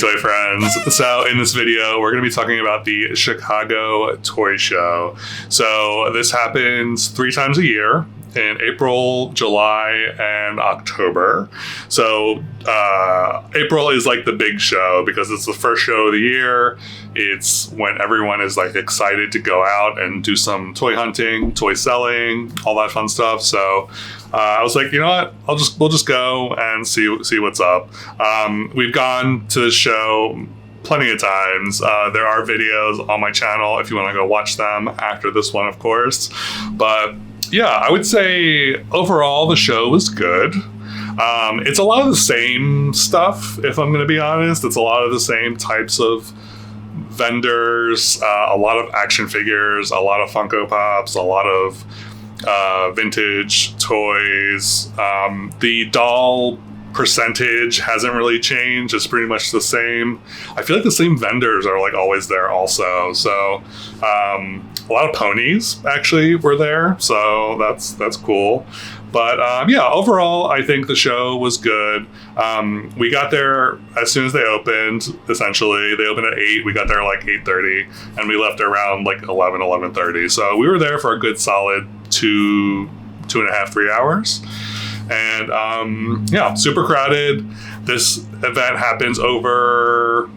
toy friends. So in this video, we're going to be talking about the Chicago Toy Show. So this happens 3 times a year in April, July, and October. So April is like the big show because it's the first show of the year. It's when everyone is like excited to go out and do some toy hunting, toy selling, all that fun stuff. So I was like, you know what? We'll just go and see what's up. We've gone to the show plenty of times. There are videos on my channel if you want to go watch them after this one, of course. But yeah, I would say overall the show was good. It's a lot of the same stuff, if I'm going to be honest. It's a lot of the same types of vendors, a lot of action figures, a lot of Funko Pops, a lot of vintage toys. The doll percentage hasn't really changed. It's pretty much the same. I feel like the same vendors are like always there also. So a lot of ponies actually were there, so that's cool. But yeah, overall, I think the show was good. We got there as soon as they opened, essentially. They opened at 8. We got there like 8:30, and we left around like 11:30. So we were there for a good solid 2.5, 3 hours. And yeah, super crowded. This event happens over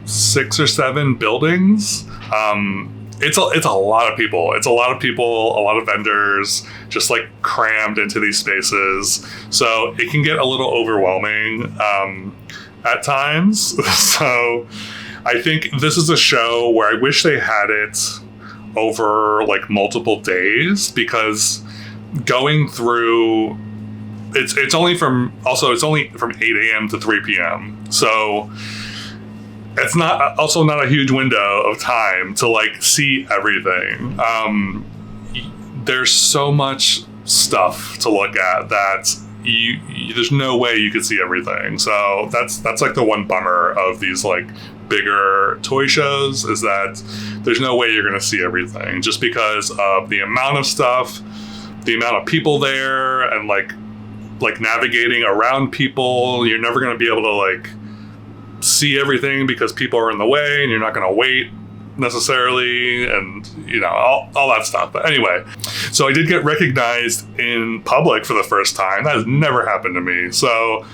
6 or 7 buildings. It's a lot of people. It's a lot of people, a lot of vendors, just like crammed into these spaces. So it can get a little overwhelming at times. So I think this is a show where I wish they had it over like multiple days, because going through it's only from 8 a.m. to 3 p.m. So it's not a huge window of time to like see everything. There's so much stuff to look at that there's no way you could see everything. So that's like the one bummer of these like bigger toy shows, is that there's no way you're going to see everything, just because of the amount of stuff, the amount of people there, and like navigating around people. You're never going to be able to like see everything because people are in the way, and you're not going to wait necessarily, and you know, all that stuff. But anyway, so I did get recognized in public for the first time. That has never happened to me. So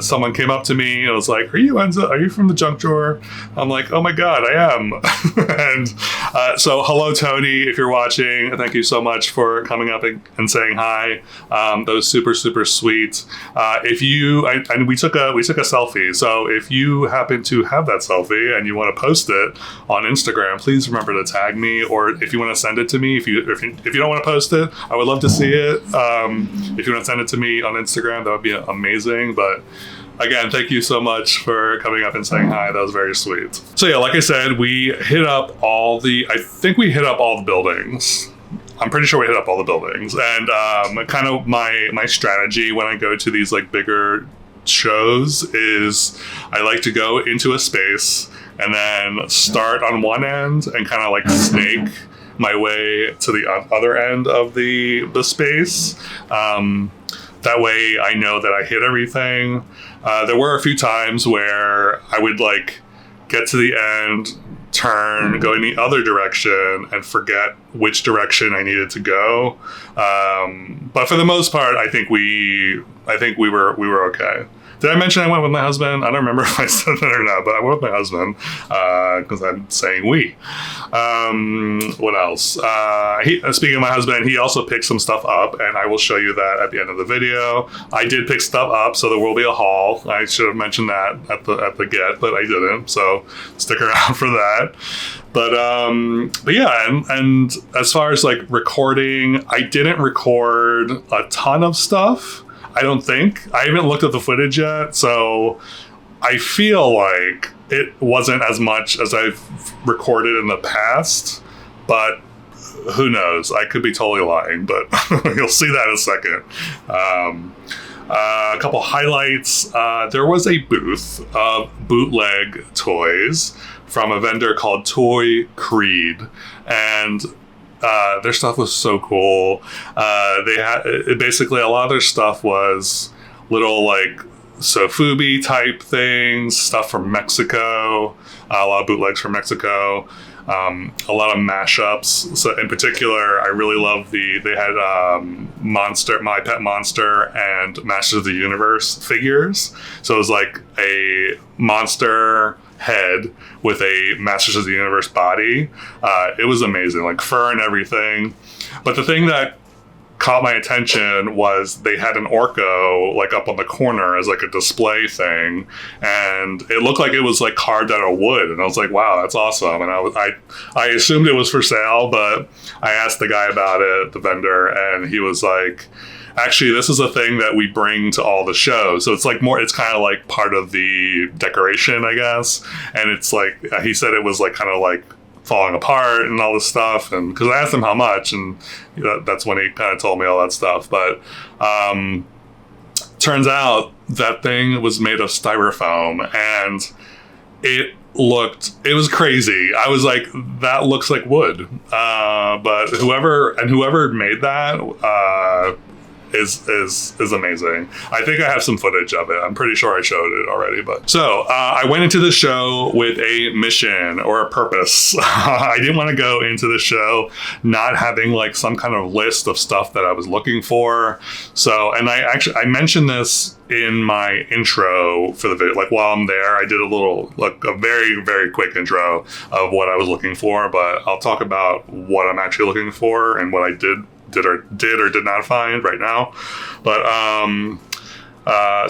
someone came up to me and was like, are you Enzo? Are you from the junk drawer? I'm like, oh my god, I am. And so hello Tony, if you're watching, thank you so much for coming up and saying hi. That was super sweet. If you and we took a selfie, so if you happen to have that selfie and you want to post it on Instagram, please remember to tag me, or if you want to send it to me, if you don't want to post it, I would love to see it. If you want to send it to me on Instagram, that would be amazing. But again, thank you so much for coming up and saying hi. That was very sweet. So yeah, like I said, we hit up all the buildings. I'm pretty sure we hit up all the buildings. And kind of my strategy when I go to these like bigger shows is I like to go into a space and then start on one end and kind of like snake my way to the other end of the space. That way I know that I hit everything. There were a few times where I would like get to the end, turn, go in the other direction, and forget which direction I needed to go. But for the most part, I think we were okay. Did I mention I went with my husband? I don't remember if I said that or not, but I went with my husband because I'm saying we. What else? Speaking of my husband, he also picked some stuff up, and I will show you that at the end of the video. I did pick stuff up, so there will be a haul. I should have mentioned that at the get, but I didn't. So stick around for that. But yeah, and as far as like recording, I didn't record a ton of stuff. I don't think. I haven't looked at the footage yet, so I feel like it wasn't as much as I've recorded in the past, but who knows? I could be totally lying, but you'll see that in a second. A couple highlights. There was a booth of bootleg toys from a vendor called toyfriend, and their stuff was so cool. They had basically a lot of their stuff was little like sofubi type things, stuff from Mexico, a lot of bootlegs from Mexico, a lot of mashups. So in particular, I really love they had Monster, My Pet Monster, and Masters of the Universe figures. So it was like a monster head with a Masters of the Universe body. It was amazing, like fur and everything. But the thing that caught my attention was they had an Orko like up on the corner as like a display thing, and it looked like it was like carved out of wood, and I was like, wow, that's awesome. And I assumed it was for sale, but I asked the guy about it, the vendor, and he was like, actually, this is a thing that we bring to all the shows. So it's like it's kind of like part of the decoration, I guess. And it's like, he said it was like kind of like falling apart and all this stuff, and because I asked him how much, and that's when he kind of told me all that stuff. But turns out that thing was made of styrofoam, and it was crazy. I was like, that looks like wood, but whoever made that is amazing. I think I have some footage of it. I'm pretty sure I showed it already. But so I went into the show with a mission or a purpose. I didn't want to go into the show not having like some kind of list of stuff that I was looking for. So, and I mentioned this in my intro for the video. Like while I'm there, I did a very, very quick intro of what I was looking for, but I'll talk about what I'm actually looking for and what I did or did not find right now. But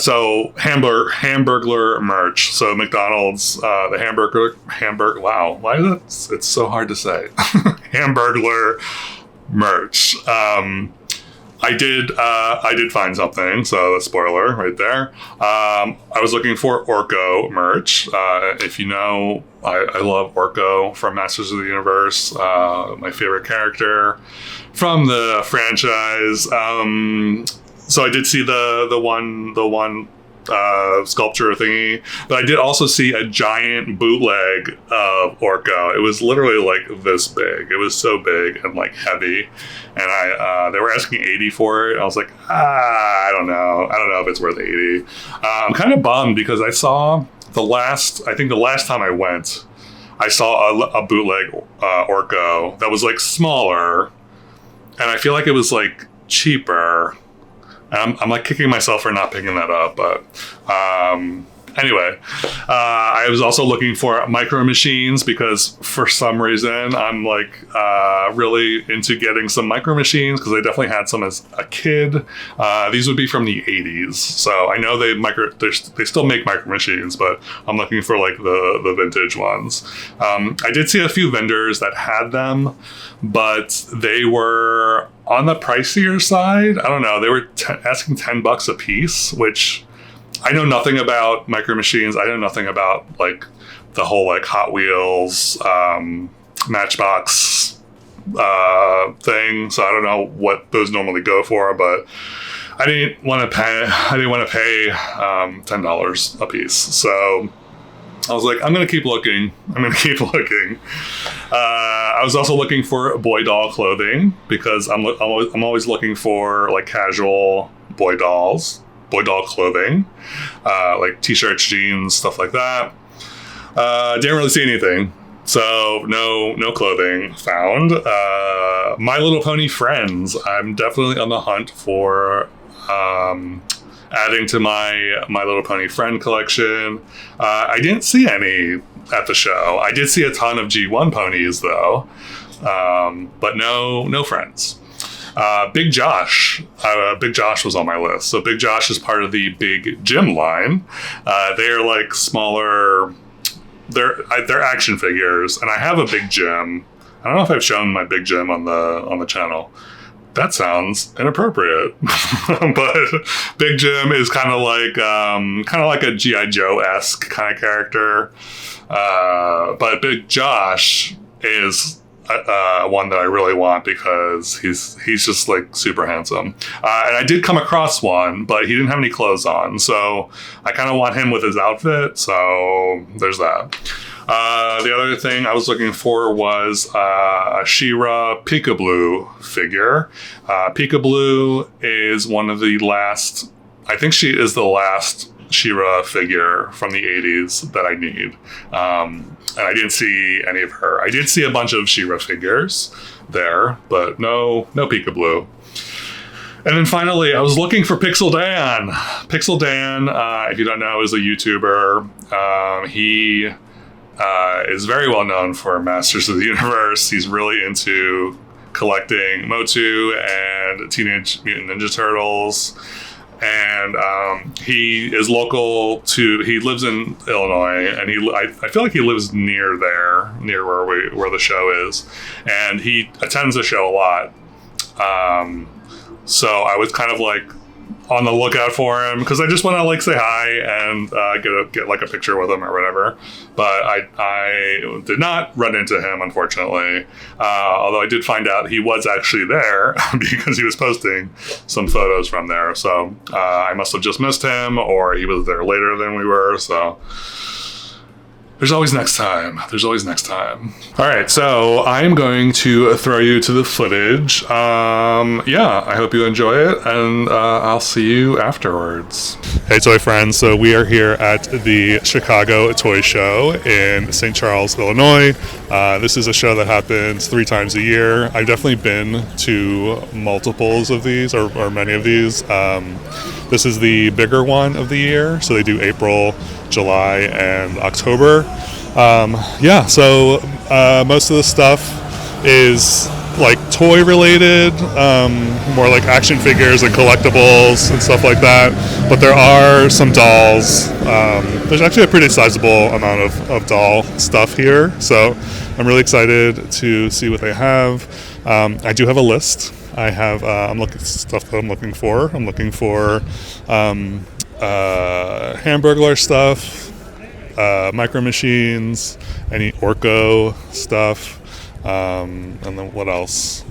so Hamburglar merch. So McDonald's, the hamburger. Wow, why is it's so hard to say? Hamburglar merch. I did find something, so the spoiler right there. I was looking for Orko merch. If you know, I love Orko from Masters of the Universe, my favorite character from the franchise. So I did see the one sculpture thingy, but I did also see a giant bootleg of Orko. It was literally like this big. It was so big and like heavy, and they were asking $80 for it. I was like, I don't know if it's worth $80. I'm kind of bummed because I saw the last time I went, I saw a bootleg Orko that was like smaller, and I feel like it was like cheaper. I'm like kicking myself for not picking that up, but anyway, I was also looking for micro machines because for some reason I'm like really into getting some micro machines because I definitely had some as a kid. These would be from the 80s, so I know they still make micro machines, but I'm looking for like the vintage ones. I did see a few vendors that had them, but they were on the pricier side. I don't know. They were asking $10 a piece, which I know nothing about micro machines. I know nothing about like the whole like Hot Wheels, Matchbox thing. So I don't know what those normally go for, but I didn't want to pay $10 a piece. So I was like, I'm going to keep looking. I was also looking for boy doll clothing because I'm always looking for like casual boy doll clothing, like t-shirts, jeans, stuff like that. Didn't really see anything. So no clothing found. My Little Pony friends, I'm definitely on the hunt for adding to my Little Pony friend collection. I didn't see any at the show. I did see a ton of G1 ponies though, but no friends. Big Josh was on my list. So Big Josh is part of the Big Jim line. They're like smaller. They're action figures, and I have a Big Jim. I don't know if I've shown my Big Jim on the channel. That sounds inappropriate, but Big Jim is kind of like a G.I. Joe-esque kind of character. But Big Josh is one that I really want because he's just like super handsome. And I did come across one, but he didn't have any clothes on, so I kind of want him with his outfit. So there's that. The other thing I was looking for was a She-Ra Peekaboo figure. Peekaboo is one of the last, I think she is the last She-Ra figure from the 80s that I need. And I didn't see any of her. I did see a bunch of She-Ra figures there, but no Peekaboo. And then finally, I was looking for Pixel Dan. Pixel Dan, if you don't know, is a YouTuber. He is very well known for Masters of the Universe. He's really into collecting Motu and Teenage Mutant Ninja Turtles. And he is local to, he lives in Illinois, and I feel like he lives near where the show is. And he attends the show a lot. So I was kind of like on the lookout for him because I just want to like say hi and get like a picture with him or whatever. But I did not run into him, unfortunately. Although I did find out he was actually there because he was posting some photos from there. So I must have just missed him, or he was there later than we were. So there's always next time. There's always next time. All right, so I'm going to throw you to the footage. Yeah, I hope you enjoy it, and I'll see you afterwards. Hey, toy friends. So we are here at the Chicago Toy Show in St. Charles, Illinois. This is a show that happens 3 times a year. I've definitely been to multiples of these, or many of these. This is the bigger one of the year. So they do April, July, and October. Yeah, so most of the stuff is like toy related, more like action figures and collectibles and stuff like that. But there are some dolls. There's actually a pretty sizable amount of doll stuff here. So I'm really excited to see what they have. I do have a list. I have stuff that I'm looking for. I'm looking for Hamburglar stuff, Micro Machines, any Orco stuff, and then what else?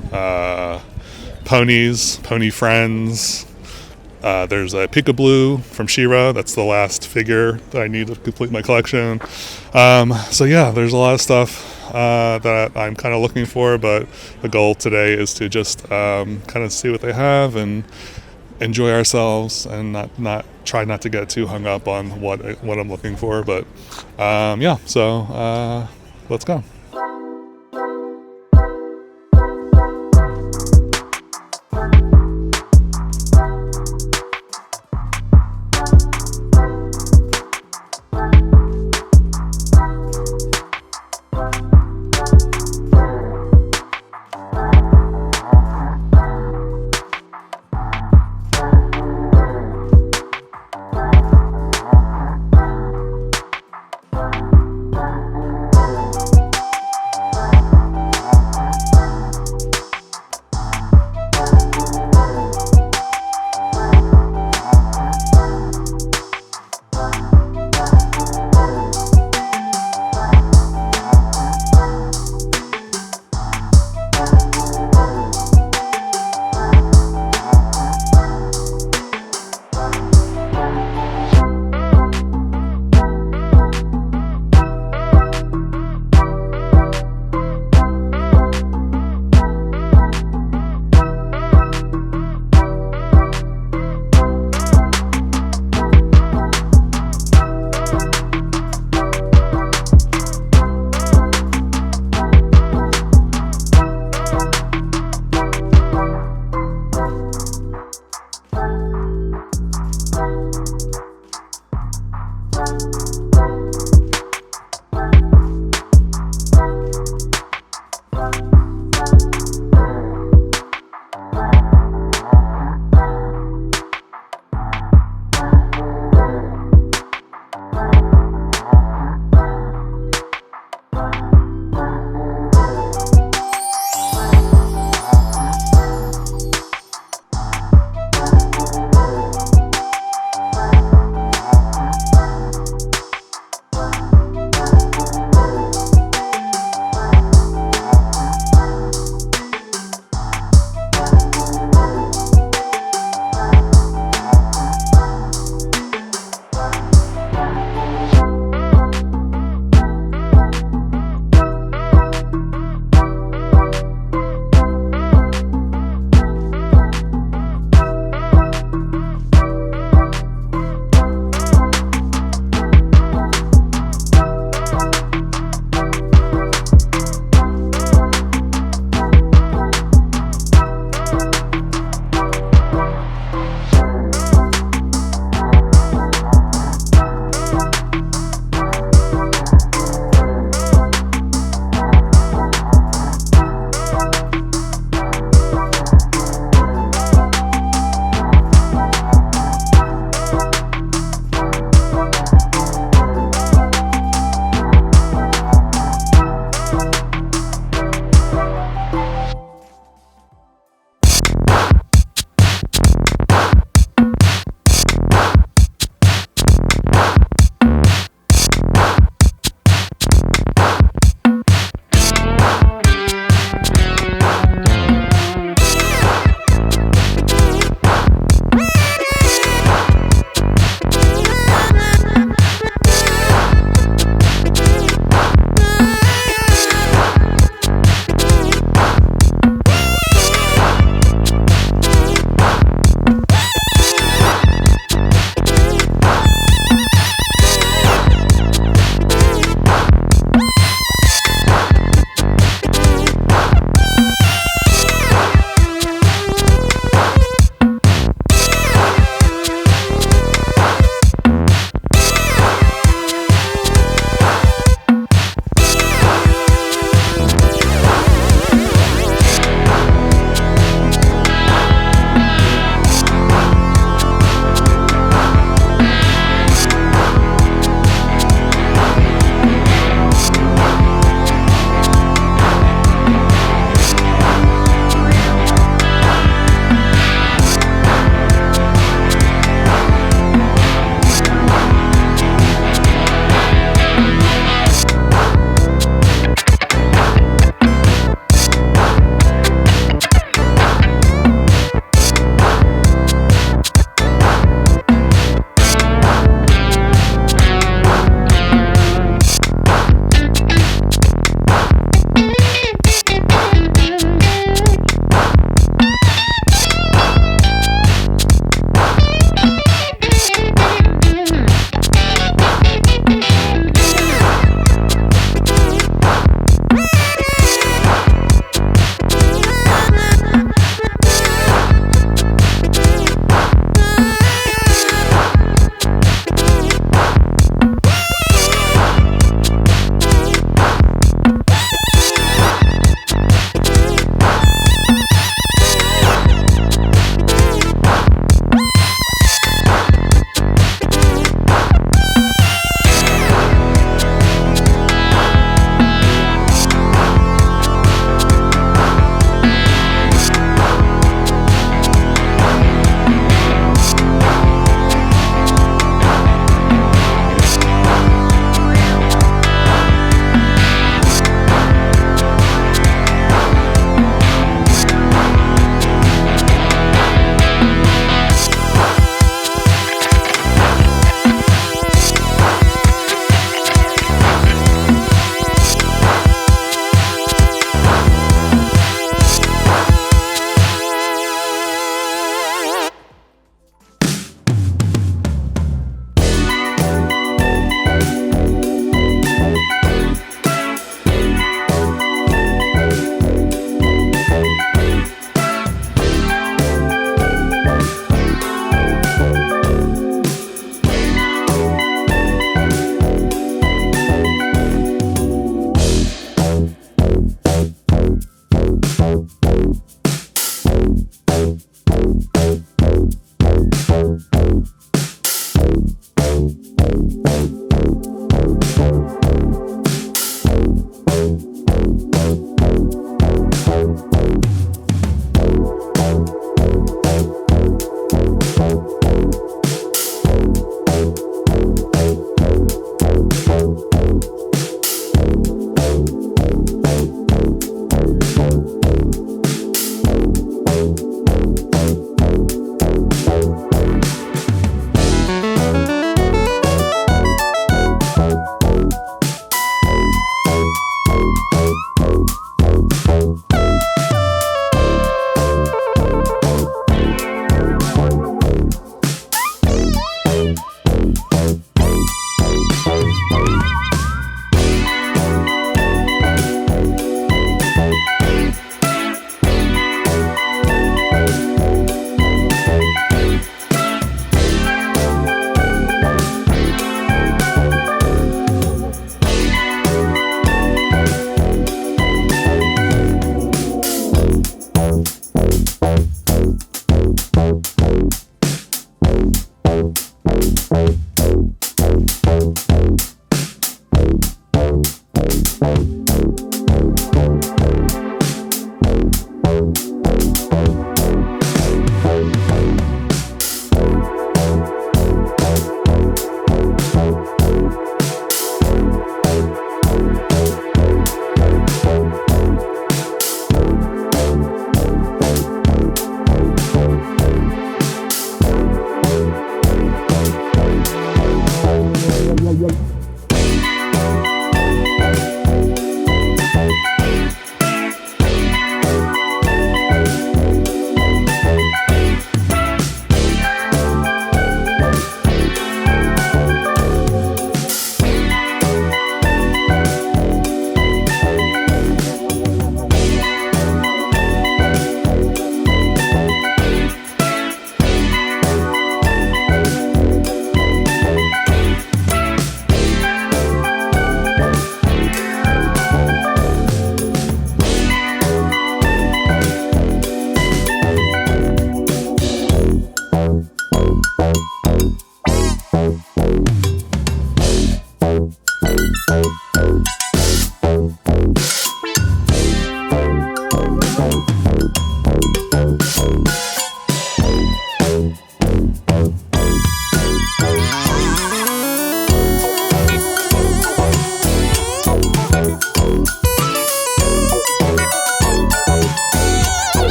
Ponies, Pony Friends. There's a Peekaboo from She-Ra. That's the last figure that I need to complete my collection. So yeah, there's a lot of stuff that I'm kind of looking for, but the goal today is to just kind of see what they have and enjoy ourselves and not try not to get too hung up on what I'm looking for. But yeah, so let's go.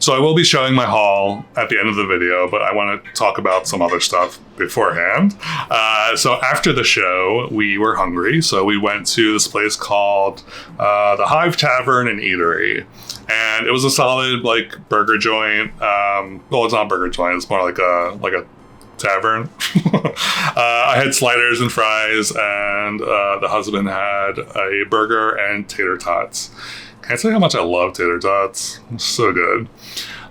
So I will be showing my haul at the end of the video, but I want to talk about some other stuff beforehand. So after the show, we were hungry, so we went to this place called the Hive Tavern and Eatery. And it was a solid burger joint. Well, it's not a burger joint, it's more like a tavern. I had sliders and fries, and the husband had a burger and tater tots. Can't say how much I love tater tots. It's so good.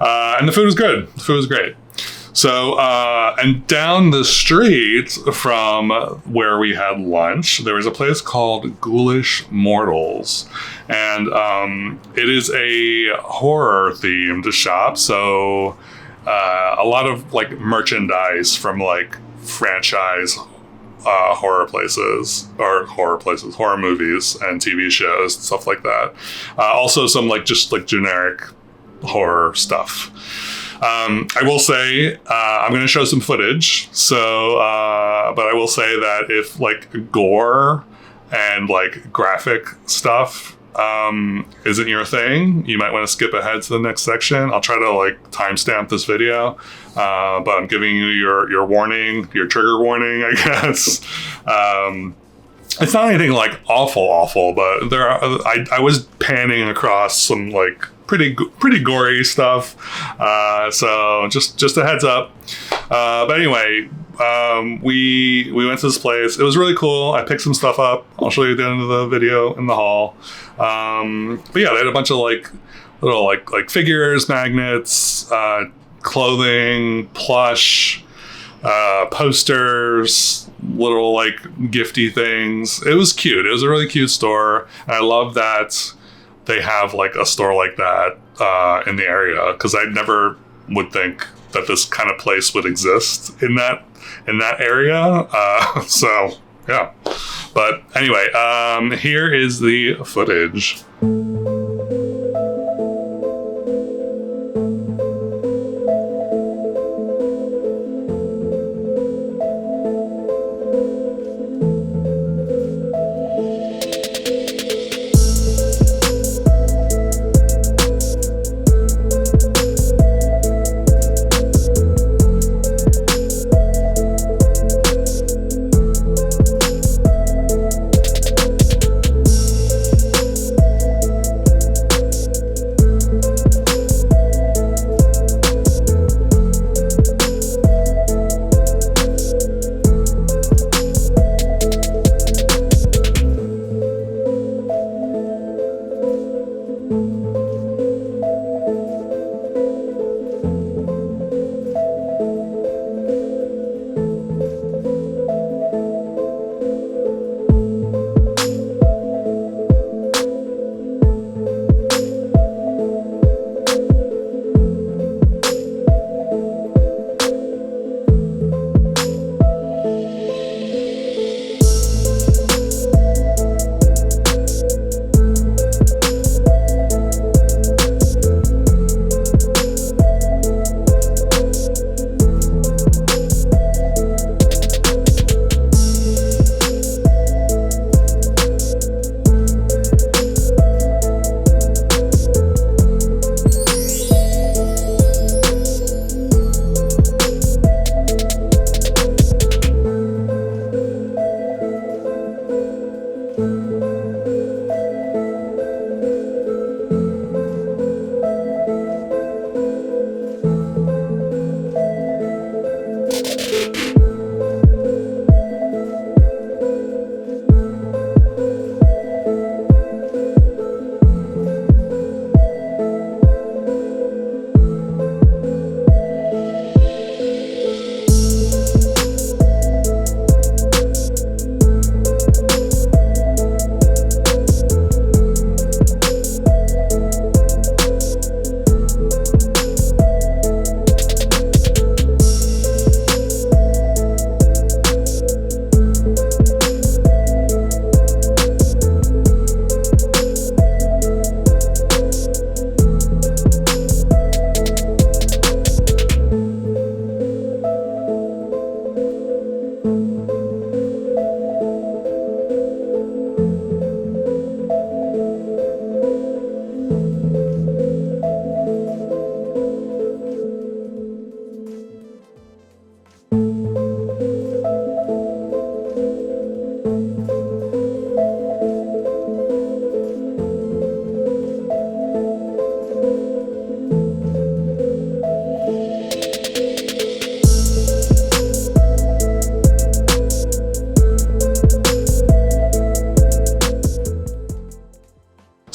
And the food was good. The food was great. So, and down the street from where we had lunch, there was a place called Ghoulish Mortals. And it is a horror-themed shop. So, a lot of merchandise from franchise horror movies and TV shows, stuff like that. Also some generic horror stuff. I will say I'm going to show some footage. So, but I will say that if gore and graphic stuff isn't your thing, you might want to skip ahead to the next section. I'll try to timestamp this video, but I'm giving you your warning, your trigger warning, I guess. It's not anything awful, but I was panning across some pretty gory stuff. So just a heads up. But anyway, we went to this place. It was really cool. I picked some stuff up. I'll show you at the end of the video in the haul. But yeah, they had a bunch of little figures, magnets, clothing, plush, posters, little gifty things. It was cute. It was a really cute store. And I love that they have a store like that in the area, because I never would think that this kind of place would exist in that area. So yeah. But anyway, here is the footage.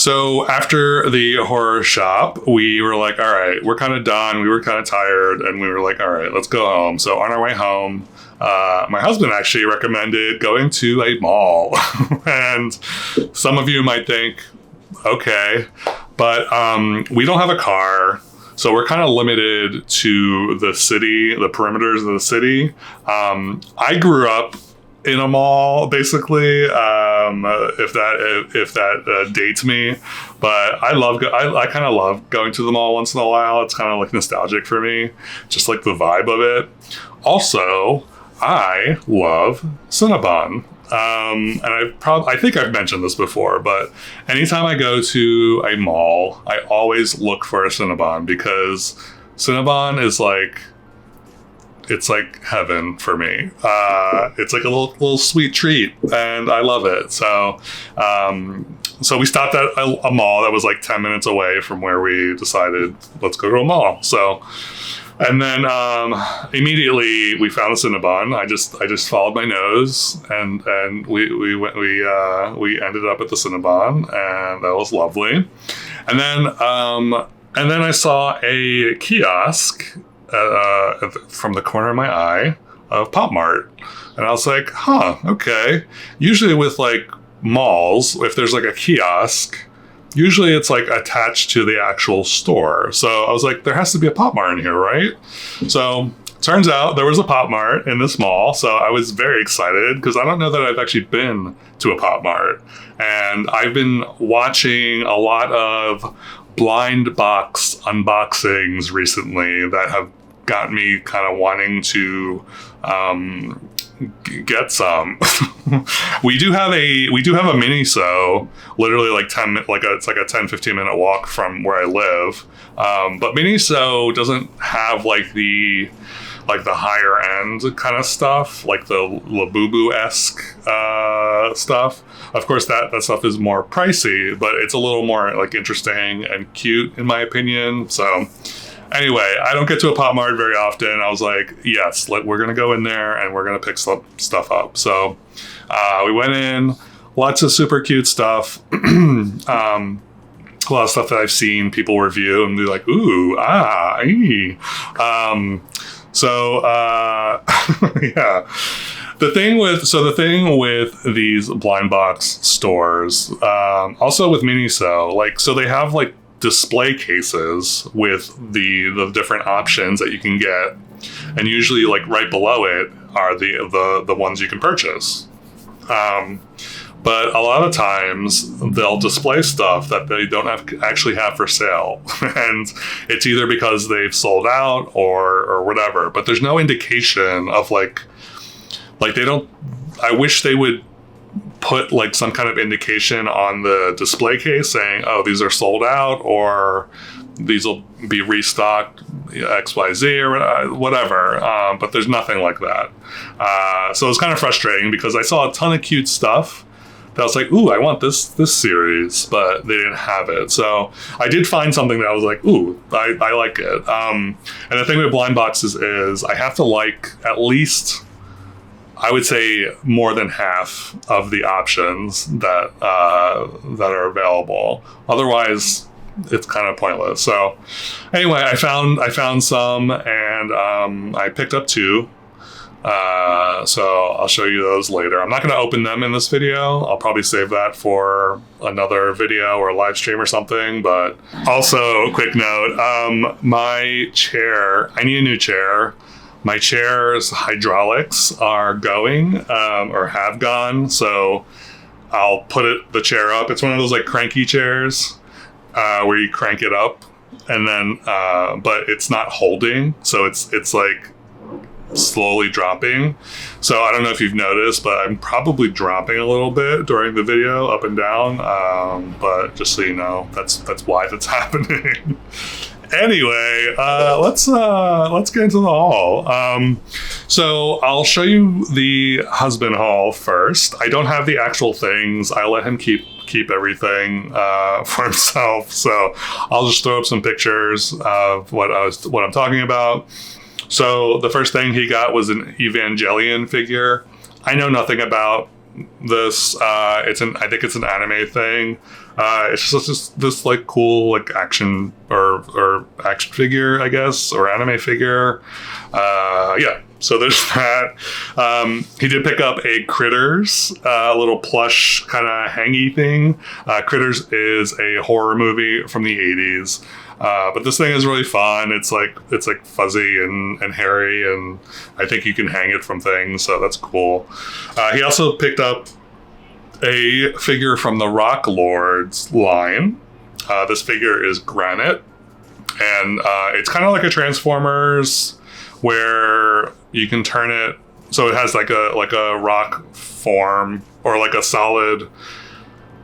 So after the horror shop, we were like, all right, we're kind of done. We were kind of tired, and we were like, all right, let's go home. So on our way home, my husband actually recommended going to a mall. And some of you might think, okay, but we don't have a car. So we're kind of limited to the city, the perimeters of the city. I grew up in a mall, basically, if that dates me. But I kind of love going to the mall once in a while. It's kind of like nostalgic for me, just like the vibe of it. Also, I love Cinnabon. And I think I've mentioned this before, but anytime I go to a mall, I always look for a Cinnabon because Cinnabon is like, it's like heaven for me. It's like a little sweet treat, and I love it. So we stopped at a mall that was like 10 minutes away from where we decided, let's go to a mall. So, and then immediately we found the Cinnabon. I just followed my nose, and we ended up at the Cinnabon, and that was lovely. And then I saw a kiosk from the corner of my eye of Pop Mart, and I was like, huh, okay. Usually with like malls, if there's like a kiosk, usually it's like attached to the actual store. So I was like, there has to be a Pop Mart in here, right? So turns out there was a Pop Mart in this mall. So I was very excited because I don't know that I've actually been to a Pop Mart. And I've been watching a lot of blind box unboxings recently that have got me kind of wanting to get some. we do have a Miniso, literally like it's like a 10-15 minute walk from where I live. But Miniso doesn't have like the higher end kind of stuff, like the Labubu-esque stuff. Of course, that stuff is more pricey, but it's a little more like interesting and cute in my opinion. So anyway, I don't get to a Pop Mart very often. I was like, yes, we're going to go in there and we're going to pick stuff up. So we went in, lots of super cute stuff. A lot of stuff that I've seen people review and be like, ooh, ee. Yeah. The thing with these blind box stores, also with Miniso, like, so they have like display cases with the different options that you can get, and usually like right below it are the ones you can purchase. But a lot of times they'll display stuff that they don't actually have for sale. And it's either because they've sold out or whatever, but there's no indication of like they don't, I wish they would put like some kind of indication on the display case saying, oh, these are sold out, or these will be restocked XYZ or whatever. But there's nothing like that. So it's kind of frustrating because I saw a ton of cute stuff that I was like, ooh, I want this series, but they didn't have it. So I did find something that I was like, ooh, I like it. And the thing with blind boxes is I have to like at least, I would say, more than half of the options that are available. Otherwise, it's kind of pointless. So anyway, I found some, and I picked up two. So I'll show you those later. I'm not going to open them in this video. I'll probably save that for another video or live stream or something. But also, quick note, my chair, I need a new chair. My chair's hydraulics are going, or have gone. So I'll put the chair up. It's one of those like cranky chairs, where you crank it up and then, but it's not holding. So it's like slowly dropping. So I don't know if you've noticed, but I'm probably dropping a little bit during the video, up and down. But just so you know, that's why that's happening. Anyway, let's get into the haul. So I'll show you the husband haul first. I don't have the actual things. I let him keep everything for himself. So I'll just throw up some pictures of what I'm talking about. So the first thing he got was an Evangelion figure. I know nothing about this. I think it's an anime thing. It's just this like cool like action or action figure, I guess, or anime figure. Yeah. So there's that. He did pick up a Critters, little plush kind of hangy thing. Critters is a horror movie from the 80s. But this thing is really fun. It's like fuzzy and hairy, and I think you can hang it from things, so that's cool. He also picked up a figure from the Rock Lords line. This figure is Granite, and it's kind of like a Transformers, where you can turn it so it has like a rock form, or like a solid,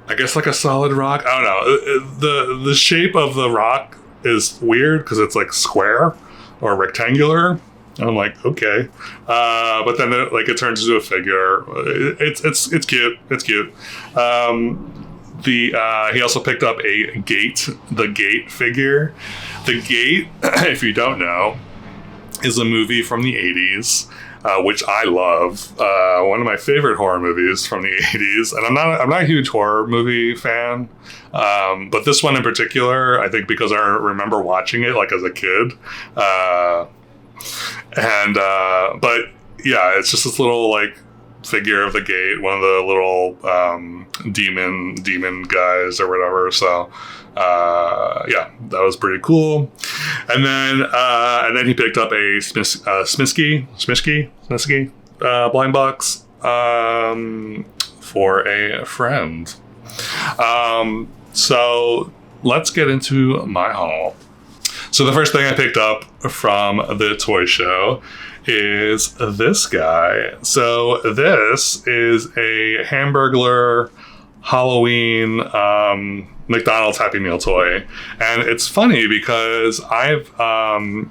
I guess like a solid rock. I don't know. The shape of the rock is weird because it's like square or rectangular. And I'm like, okay, but then it turns into a figure. It's cute. It's cute. He also picked up the Gate figure. The Gate, if you don't know, is a movie from the 80s, which I love. One of my favorite horror movies from the 80s. And I'm not a huge horror movie fan, but this one in particular, I think because I remember watching it like as a kid. But yeah, it's just this little like figure of the Gate, one of the little demon guys or whatever. So yeah, that was pretty cool. And then he picked up a Smisky blind box for a friend. So let's get into my haul. So the first thing I picked up from the toy show is this guy. So this is a Hamburglar Halloween McDonald's Happy Meal toy. And it's funny because I've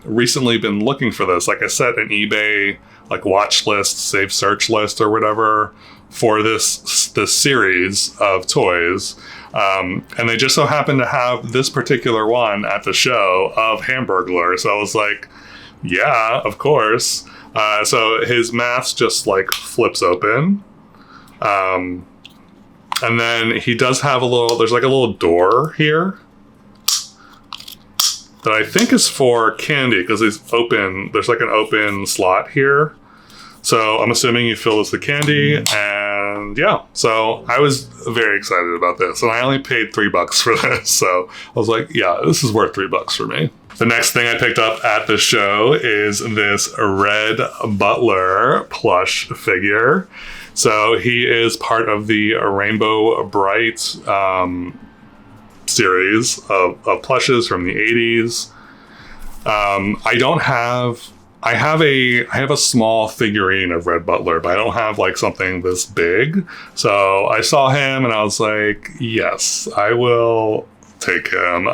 recently been looking for this. Like I set an eBay like watch list, save search list or whatever for this series of toys. And they just so happened to have this particular one at the show of Hamburglar. So I was like, yeah, of course. So his mask just like flips open. And then he does have there's like a little door here that I think is for candy because it's open. There's like an open slot here. So I'm assuming you fill this with candy, and yeah. So I was very excited about this, and I only paid $3 for this. So I was like, yeah, this is worth $3 for me. The next thing I picked up at the show is this Red Butler plush figure. So he is part of the Rainbow Bright series of plushes from the 80s. I have a small figurine of Red Butler, but I don't have like something this big. So I saw him and I was like, yes, I will take him.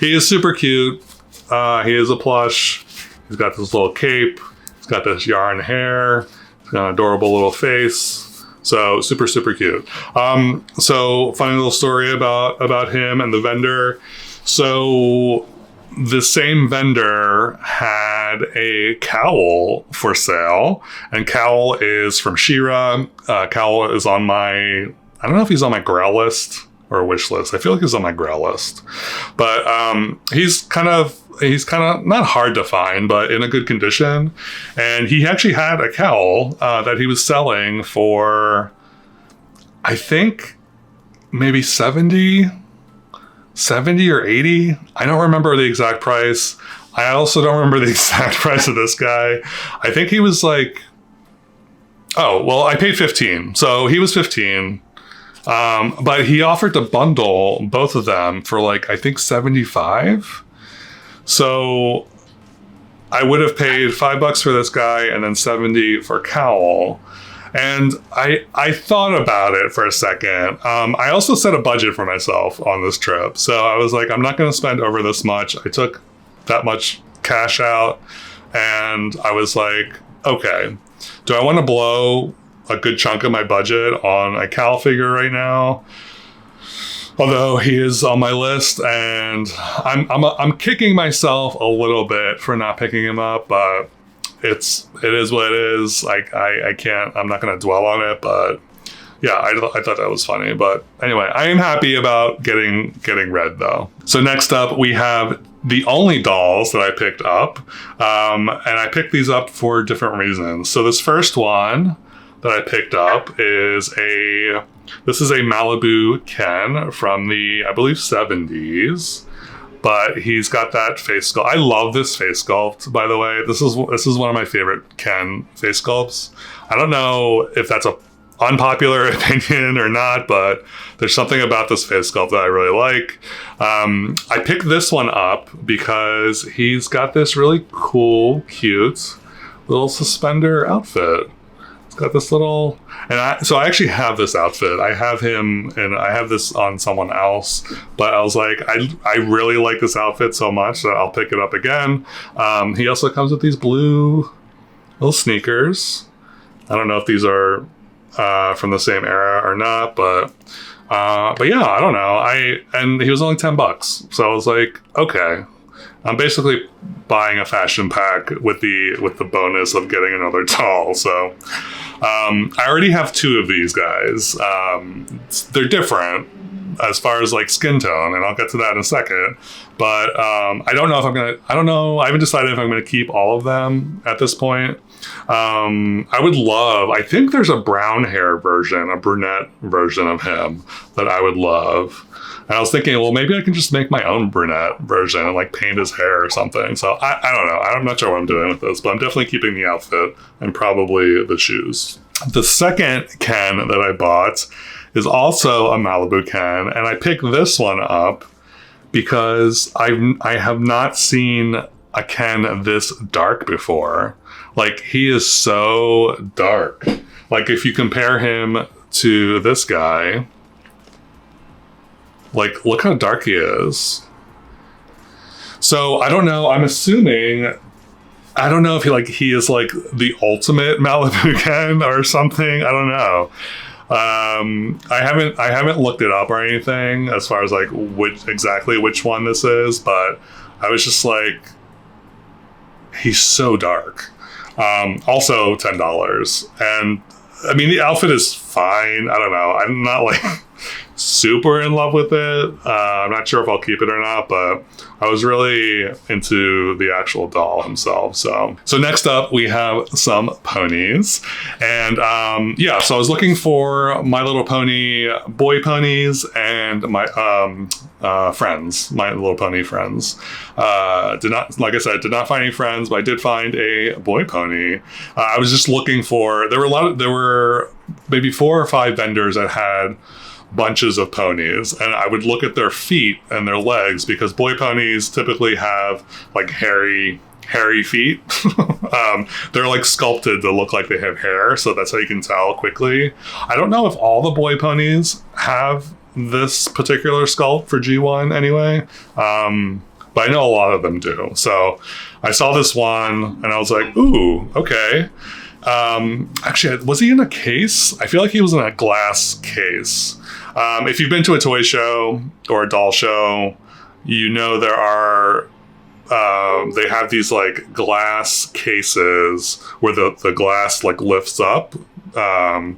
He is super cute. He is a plush. He's got this little cape. He's got this yarn hair. He's got an adorable little face. So super, super cute. So funny little story about him and the vendor. So the same vendor had a cowl for sale, and cowl is from She-Ra. Cowl is on I don't know if he's on my Grail list or wish list. I feel like he's on my Grail list, but he's kind of not hard to find, but in a good condition. And he actually had a cowl that he was selling for, I think, maybe 70 or 80. I don't remember the exact price. I also don't remember the exact price of this guy. I think he was like, oh, well, I paid 15. So he was 15. But he offered to bundle both of them for like, I think 75. So I would have paid $5 for this guy and then 70 for cowl. And I thought about it for a second. I also set a budget for myself on this trip. So I was like, I'm not going to spend over this much. I took that much cash out. And I was like, okay, do I want to blow a good chunk of my budget on a cowl figure right now? Although he is on my list, and I'm kicking myself a little bit for not picking him up, but it is what it is. Like I can't. I'm not going to dwell on it, but yeah, I thought that was funny. But anyway, I am happy about getting red though. So next up we have the only dolls that I picked up. And I picked these up for different reasons. So this first one that I picked up is this is a Malibu Ken from the, I believe, 70s. But he's got that face sculpt. I love this face sculpt, by the way. This is one of my favorite Ken face sculpts. I don't know if that's a unpopular opinion or not, but there's something about this face sculpt that I really like. I picked this one up because he's got this really cool, cute little suspender outfit. It's got this little, so I actually have this outfit. I have him, and I have this on someone else, but I was like, I really like this outfit so much that I'll pick it up again. He also comes with these blue little sneakers. I don't know if these are from the same era or not, but yeah, I don't know. And he was only $10, so I was like, okay. I'm basically buying a fashion pack with the bonus of getting another doll. So I already have two of these guys. They're different as far as like skin tone, and I'll get to that in a second. But I don't know if I don't know. I haven't decided if I'm gonna keep all of them at this point. I think there's a brown hair version, a brunette version of him that I would love. And I was thinking, well, maybe I can just make my own brunette version and like paint his hair or something. So I don't know. I'm not sure what I'm doing with this, but I'm definitely keeping the outfit and probably the shoes. The second Ken that I bought is also a Malibu Ken, and I picked this one up because I have not seen a Ken this dark before. Like, he is so dark. Like, if you compare him to this guy, like, look how dark he is. So I don't know. I'm assuming, I don't know if he is like the ultimate Malibu Ken or something. I don't know. I haven't looked it up or anything as far as like exactly which one this is, but I was just like, he's so dark. Also $10, and I mean the outfit is fine. I don't know. I'm not like super in love with it. I'm not sure if I'll keep it or not, but I was really into the actual doll himself. So next up we have some ponies, and so I was looking for My Little Pony boy ponies and my friends, My Little Pony friends. Did not find any friends, but I did find a boy pony. I was just looking for. There were maybe 4 or 5 vendors that had bunches of ponies, and I would look at their feet and their legs because boy ponies typically have like hairy feet. They're like sculpted to look like they have hair, so that's how you can tell quickly. I don't know if all the boy ponies have this particular sculpt for G1 anyway, but I know a lot of them do. So I saw this one and I was like, ooh, okay. Actually, was he in a case? I feel like he was in a glass case. If you've been to a toy show or a doll show, you know there are, they have these like glass cases where the glass like lifts up. And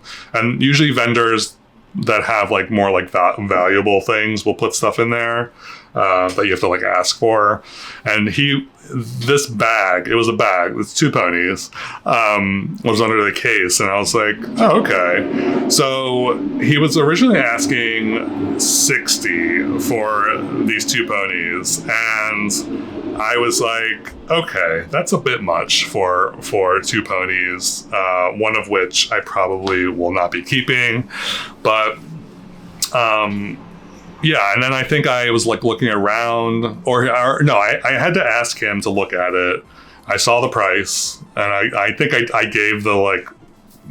usually vendors that have like more like valuable things will put stuff in there that you have to like ask for. And this bag, it was a bag with 2 ponies, was under the case, and I was like, oh, okay. So he was originally asking $60 for these 2 ponies, and I was like, okay, that's a bit much for 2 ponies, one of which I probably will not be keeping, but yeah, and then I think I was like looking around, or no, I had to ask him to look at it. I saw the price, and I think I gave the like,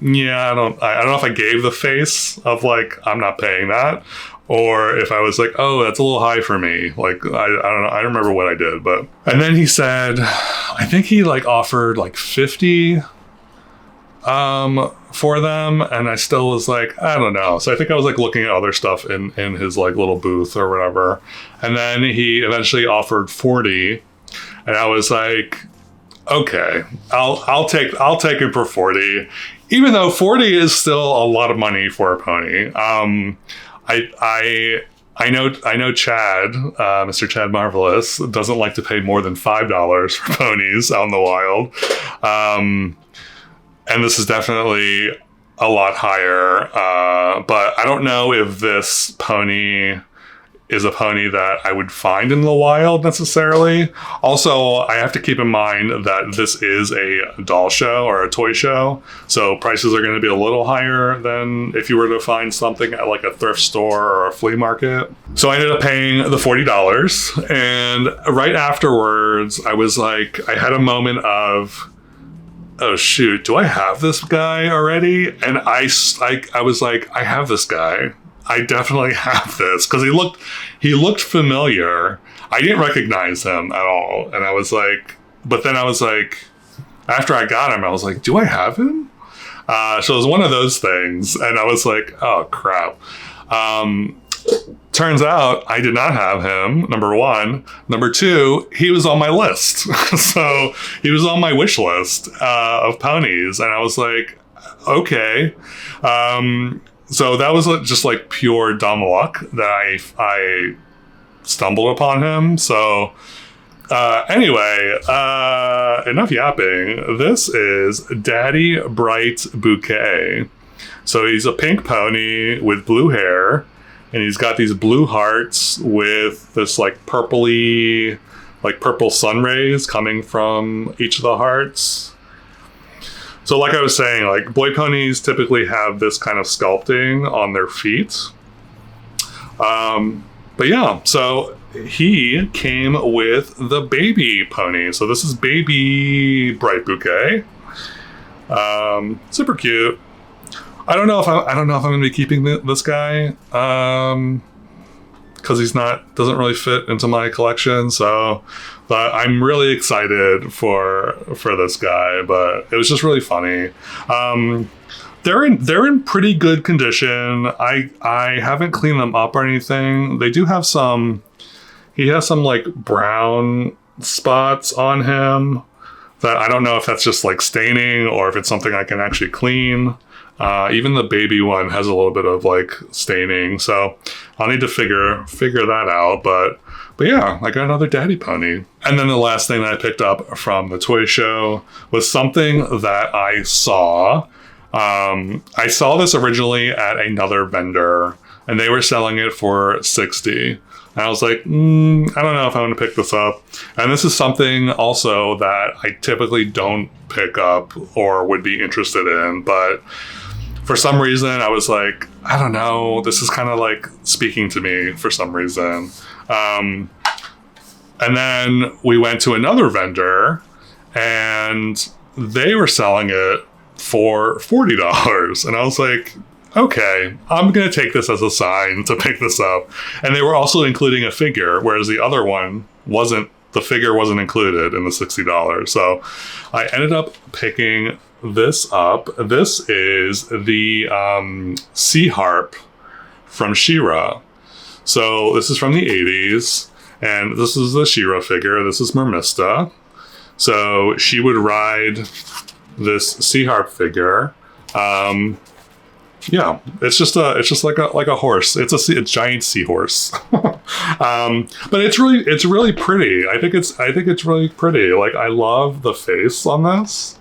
yeah, I don't know if I gave the face of like, I'm not paying that, or if I was like, oh, that's a little high for me. Like, I don't know, I don't remember what I did, but, and then he said, I think he like offered like 50 for them, and I still was like, I don't know. So I think I was like looking at other stuff in his like little booth or whatever, and then he eventually offered 40, and I was like, okay, I'll take it for 40, even though 40 is still a lot of money for a pony. I know Chad, Mr. Chad Marvelous, doesn't like to pay more than $5 for ponies out in the wild. And this is definitely a lot higher. But I don't know if this pony is a pony that I would find in the wild necessarily. Also, I have to keep in mind that this is a doll show or a toy show, so prices are going to be a little higher than if you were to find something at like a thrift store or a flea market. So I ended up paying the $40, and right afterwards, I was like, I had a moment of, oh shoot, do I have this guy already? And I was like, I have this guy. I definitely have this, because he looked familiar. I didn't recognize him at all, and I was like, but then I was like, after I got him, I was like, do I have him? So it was one of those things, and I was like, oh crap. Turns out I did not have him, number one. Number two, he was on my list. So he was on my wish list of ponies, and I was like, okay. So that was just like pure dumb luck that I stumbled upon him. So anyway, enough yapping. This is Daddy Bright Bouquet. So he's a pink pony with blue hair, and he's got these blue hearts with this like purpley, like purple sun rays coming from each of the hearts. So like I was saying, like boy ponies typically have this kind of sculpting on their feet. But yeah, so he came with the baby pony. So this is Baby Bright Bouquet. Super cute. I don't know if I'm going to be keeping this guy. Because doesn't really fit into my collection. So, but I'm really excited for this guy. But it was just really funny. They're in pretty good condition. I haven't cleaned them up or anything. They do have some. He has some like brown spots on him that I don't know if that's just like staining or if it's something I can actually clean. Even the baby one has a little bit of like staining, so I'll need to figure that out. But yeah, I got another daddy pony. And then the last thing that I picked up from the toy show was something that I saw. I saw this originally at another vendor, and they were selling it for $60. And I was like, I don't know if I want to pick this up. And this is something also that I typically don't pick up or would be interested in, but for some reason, I was like, I don't know, this is kind of like speaking to me for some reason. And then we went to another vendor, and they were selling it for $40. And I was like, okay, I'm going to take this as a sign to pick this up. And they were also including a figure, whereas the other one the figure wasn't included in the $60. So I ended up picking this up. This is the Sea Harp from She-Ra. So this is from the 80s, and this is the She-Ra figure. This is Mermista. So she would ride this Sea Harp figure. Yeah, it's just like a horse. It's a giant seahorse. But it's really pretty. I think it's really pretty. Like, I love the face on this.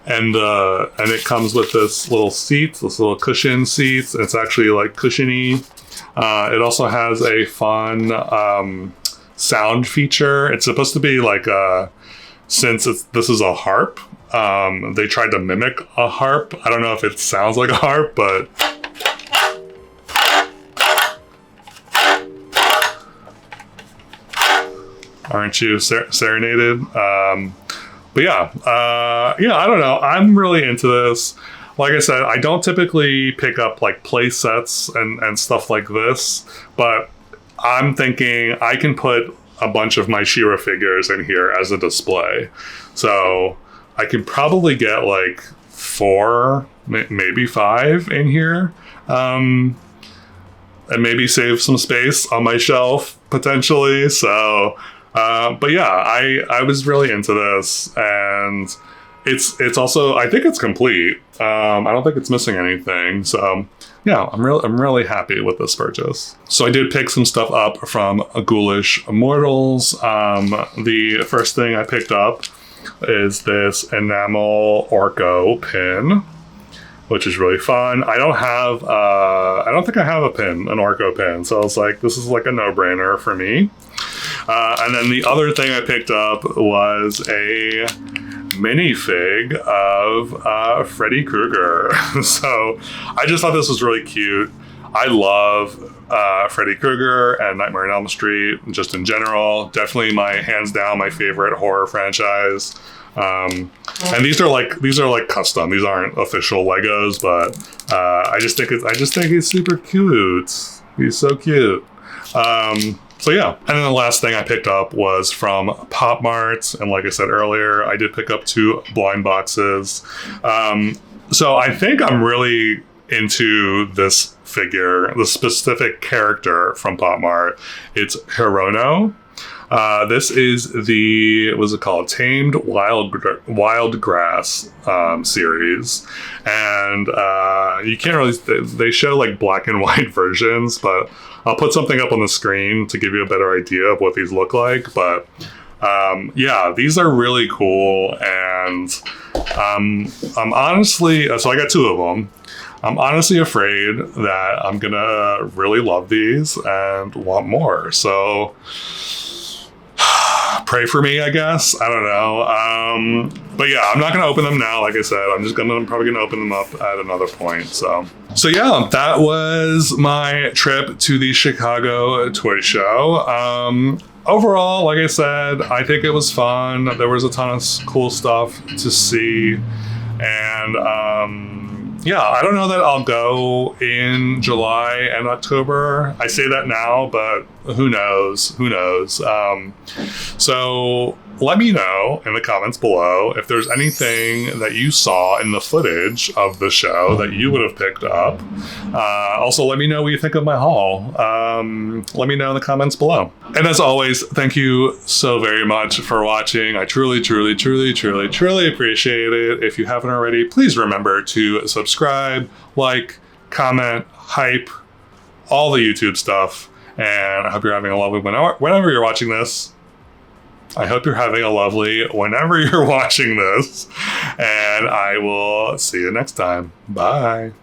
And it comes with this little seat, this little cushion seats. It's actually like cushiony. It also has a fun sound feature. It's supposed to be like since this is a harp, they tried to mimic a harp. I don't know if it sounds like a harp, but aren't you serenaded? But yeah, I don't know. I'm really into this. Like I said, I don't typically pick up like play sets and stuff like this, but I'm thinking I can put a bunch of my She-Ra figures in here as a display. So I can probably get like 4, maybe 5 in here. And maybe save some space on my shelf potentially. So, but yeah, I was really into this, and it's also, I think it's complete. I don't think it's missing anything. So yeah, I'm really happy with this purchase. So I did pick some stuff up from Ghoulish Immortals. The first thing I picked up is this enamel Orco pin, which is really fun. I don't think I have a pin, an Orco pin. So I was like, this is like a no-brainer for me. And then the other thing I picked up was a minifig of Freddy Krueger. So I just thought this was really cute. I love Freddy Krueger and Nightmare on Elm Street just in general. Definitely hands down my favorite horror franchise. And these are like custom. These aren't official Legos, but I just think it's super cute. He's so cute. So yeah, and then the last thing I picked up was from Pop Mart, and like I said earlier, I did pick up 2 blind boxes. So I think I'm really into this figure, the specific character from Pop Mart. It's Hirono. This is the, what's it called? Tamed Wild Grass series. And you can't really, they show like black and white versions, but I'll put something up on the screen to give you a better idea of what these look like. But yeah, these are really cool. And I'm honestly, so I got 2 of them. I'm honestly afraid that I'm gonna really love these and want more. So pray for me, I guess. I don't know. But yeah, I'm not going to open them now. Like I said, I'm probably going to open them up at another point. So yeah, that was my trip to the Chicago Toy Show. Overall, like I said, I think it was fun. There was a ton of cool stuff to see. And, yeah, I don't know that I'll go in July and October. I say that now, but who knows? Who knows? So let me know in the comments below if there's anything that you saw in the footage of the show that you would have picked up. Also, let me know what you think of my haul. Let me know in the comments below. And as always, thank you so very much for watching. I truly, truly, truly, truly, truly appreciate it. If you haven't already, please remember to subscribe, like, comment, hype, all the YouTube stuff. And I hope you're having a lovely whenever you're watching this. I hope you're having a lovely whenever you're watching this. And I will see you next time. Bye.